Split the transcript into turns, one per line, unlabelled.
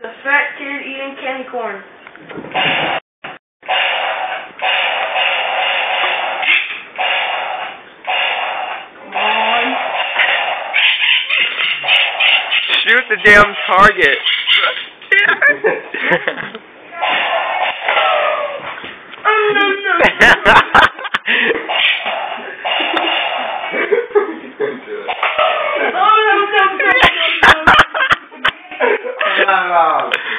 The fat kid eating candy corn. Come on.
Shoot the damn target.
Oh, no, no. Oh, no, no, no, no, no.